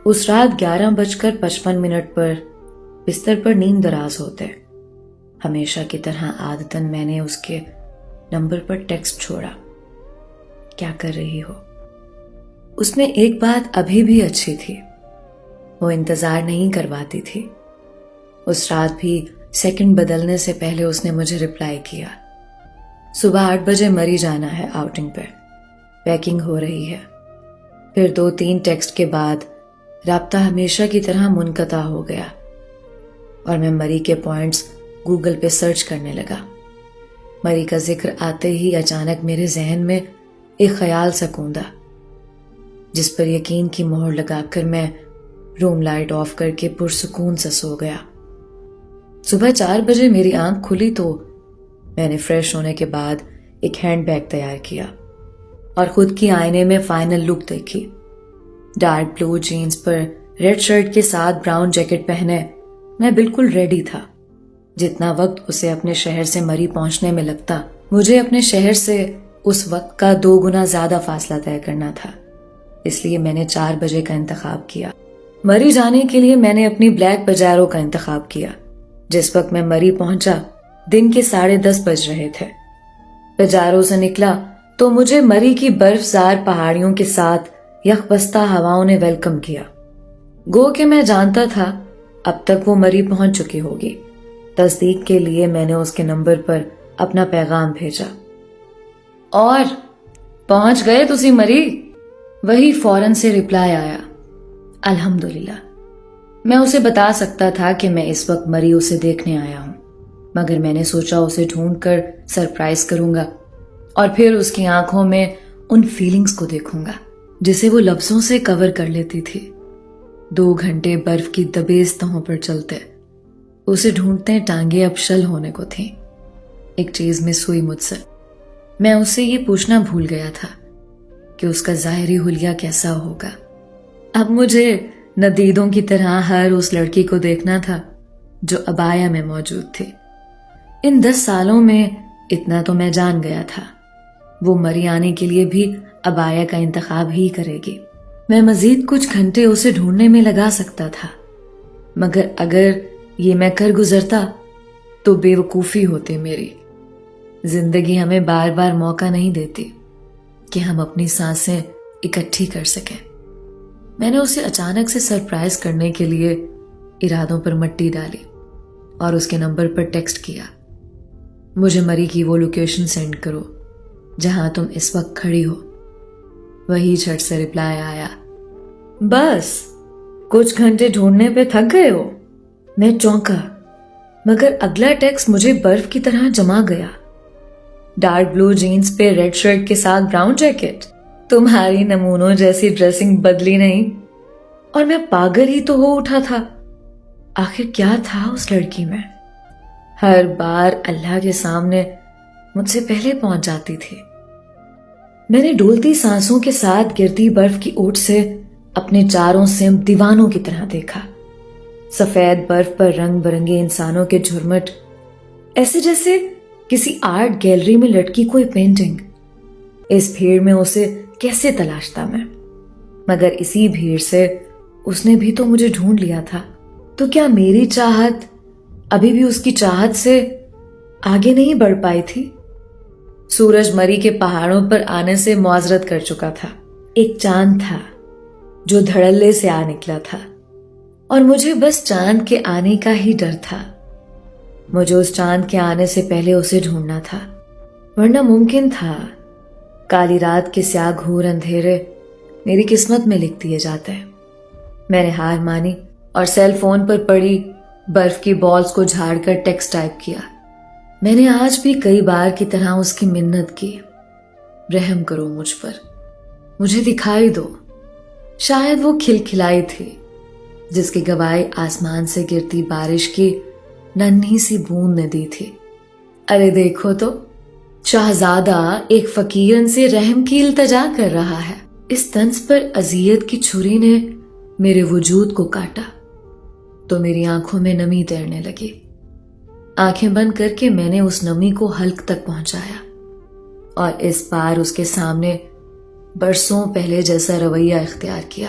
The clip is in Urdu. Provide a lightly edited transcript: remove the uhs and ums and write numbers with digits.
اس رات 11:55 پر بستر پر نیند دراز ہوتے ہمیشہ کی طرح عادتاً میں نے اس کے نمبر پر ٹیکسٹ چھوڑا، کیا کر رہی ہو؟ اس میں ایک بات ابھی بھی اچھی تھی، وہ انتظار نہیں کرواتی تھی۔ اس رات بھی سیکنڈ بدلنے سے پہلے اس نے مجھے رپلائی کیا، صبح 8 بجے مری جانا ہے آؤٹنگ پہ، پیکنگ ہو رہی ہے۔ پھر 2-3 ٹیکسٹ کے بعد رابطہ ہمیشہ کی طرح منقطع ہو گیا اور میں مری کے پوائنٹس گوگل پہ سرچ کرنے لگا۔ مری کا ذکر آتے ہی اچانک میرے ذہن میں ایک خیال سا کوندا، جس پر یقین کی مہر لگا کر میں روم لائٹ آف کر کے پرسکون سے سو گیا۔ صبح 4 بجے میری آنکھ کھلی تو میں نے فریش ہونے کے بعد ایک ہینڈ بیگ تیار کیا اور خود کی آئینے میں فائنل لک دیکھی۔ ڈارک بلو جینز پر ریڈ شرٹ کے ساتھ براؤن جیکٹ پہنے میں بالکل ریڈی تھا۔ جتنا وقت اسے اپنے شہر سے مری پہنچنے میں لگتا، مجھے اپنے شہر سے اس وقت کا 2 گنا زیادہ فاصلہ طے کرنا تھا، اس لیے میں نے 4 بجے کا انتخاب کیا۔ مری جانے کے لیے میں نے اپنی بلیک پجیرو کا انتخاب کیا۔ جس وقت میں مری پہنچا دن کے 10:30 بج رہے تھے۔ پجیرو سے نکلا تو مجھے مری کی برف زار پہاڑیوں کے ساتھ یخبستہ ہواؤں نے ویلکم کیا۔ گو کہ میں جانتا تھا اب تک وہ مری پہنچ چکی ہوگی۔ تصدیق کے لیے میں نے اس کے نمبر پر اپنا پیغام بھیجا، اور پہنچ گئے تسی مری؟ وہی فوراً سے رپلائی آیا، الحمدللہ۔ میں اسے بتا سکتا تھا کہ میں اس وقت مری اسے دیکھنے آیا ہوں، مگر میں نے سوچا اسے ڈھونڈ کر سرپرائز کروں گا اور پھر اس کی آنکھوں میں ان فیلنگز کو دیکھوں گا جسے وہ لفظوں سے کور کر لیتی تھی۔ 2 گھنٹے برف کی دبیز تہوں پر چلتے، اسے ڈھونڈتے ٹانگیں اب شل ہونے کو تھیں۔ ایک چیز مس ہوئی مجھ سے، میں اس سے یہ پوچھنا بھول گیا تھا کہ اس کا ظاہری حلیہ کیسا ہوگا۔ اب مجھے ندیدوں کی طرح ہر اس لڑکی کو دیکھنا تھا جو ابایا میں موجود تھی۔ ان 10 سالوں میں اتنا تو میں جان گیا تھا، وہ مری آنے کے لیے بھی ابایا کا انتخاب ہی کرے گی۔ میں مزید کچھ گھنٹے اسے ڈھونڈنے میں لگا سکتا تھا، مگر اگر یہ میں کر گزرتا تو بے وقوفی ہوتی میری۔ زندگی ہمیں بار بار موقع نہیں دیتی کہ ہم اپنی سانسیں اکٹھی کر سکیں۔ میں نے اسے اچانک سے سرپرائز کرنے کے لیے ارادوں پر مٹی ڈالی اور اس کے نمبر پر ٹیکسٹ کیا، مجھے مری کی وہ لوکیشن سینڈ کرو جہاں تم اس وقت کھڑی ہو۔ وہی جھٹ سے رپلائی آیا، بس کچھ گھنٹے ڈھونڈنے پہ تھک گئے ہو؟ میں چونکا، مگر اگلا ٹیکسٹ مجھے برف کی طرح جما گیا۔ ڈارک بلو جینز پہ ریڈ شرٹ کے ساتھ براؤن جیکٹ، تمہاری نمونوں جیسی ڈریسنگ بدلی نہیں، اور میں پاگل ہی تو ہو اٹھا تھا۔ آخر کیا تھا اس لڑکی میں؟ ہر بار اللہ کے سامنے مجھ سے پہلے پہنچ جاتی تھی۔ میں نے ڈولتی سانسوں کے ساتھ گرتی برف کی اوٹ سے اپنے چاروں سمت دیوانوں کی طرح دیکھا۔ سفید برف پر رنگ برنگے انسانوں کے جھرمٹ، ایسے جیسے کسی آرٹ گیلری میں لٹکی کوئی پینٹنگ۔ اس بھیڑ میں اسے کیسے تلاشتا میں؟ مگر اسی بھیڑ سے اس نے بھی تو مجھے ڈھونڈ لیا تھا، تو کیا میری چاہت ابھی بھی اس کی چاہت سے آگے نہیں بڑھ پائی تھی؟ سورج مری کے پہاڑوں پر آنے سے معذرت کر چکا تھا۔ ایک چاند تھا جو دھڑلے سے آ نکلا تھا، اور مجھے بس چاند کے آنے کا ہی ڈر تھا۔ مجھے اس چاند کے آنے سے پہلے اسے ڈھونڈنا تھا، ورنہ ممکن تھا کالی رات کے سیاہ گھور اندھیرے میری قسمت میں لکھ دیے جاتے۔ میں نے ہار مانی اور سیل فون پر پڑی برف کی بالز کو جھاڑ کر ٹیکسٹ ٹائپ کیا۔ میں نے آج بھی کئی بار کی طرح اس کی منت کی، رحم کرو مجھ پر، مجھے دکھائی دو۔ شاید وہ کھلکھلائی تھی جس کی گواہی آسمان سے گرتی بارش کی ننھی سی بوند نے دی تھی۔ ارے دیکھو تو، شہزادہ ایک فقیرن سے رحم کی التجا کر رہا ہے۔ اس طنز پر اذیت کی چھری نے میرے وجود کو کاٹا تو میری آنکھوں میں نمی تیرنے لگی۔ آنکھیں بند کر کے میں نے اس نمی کو حلق تک پہنچایا اور اس بار اس کے سامنے برسوں پہلے جیسا رویہ اختیار کیا۔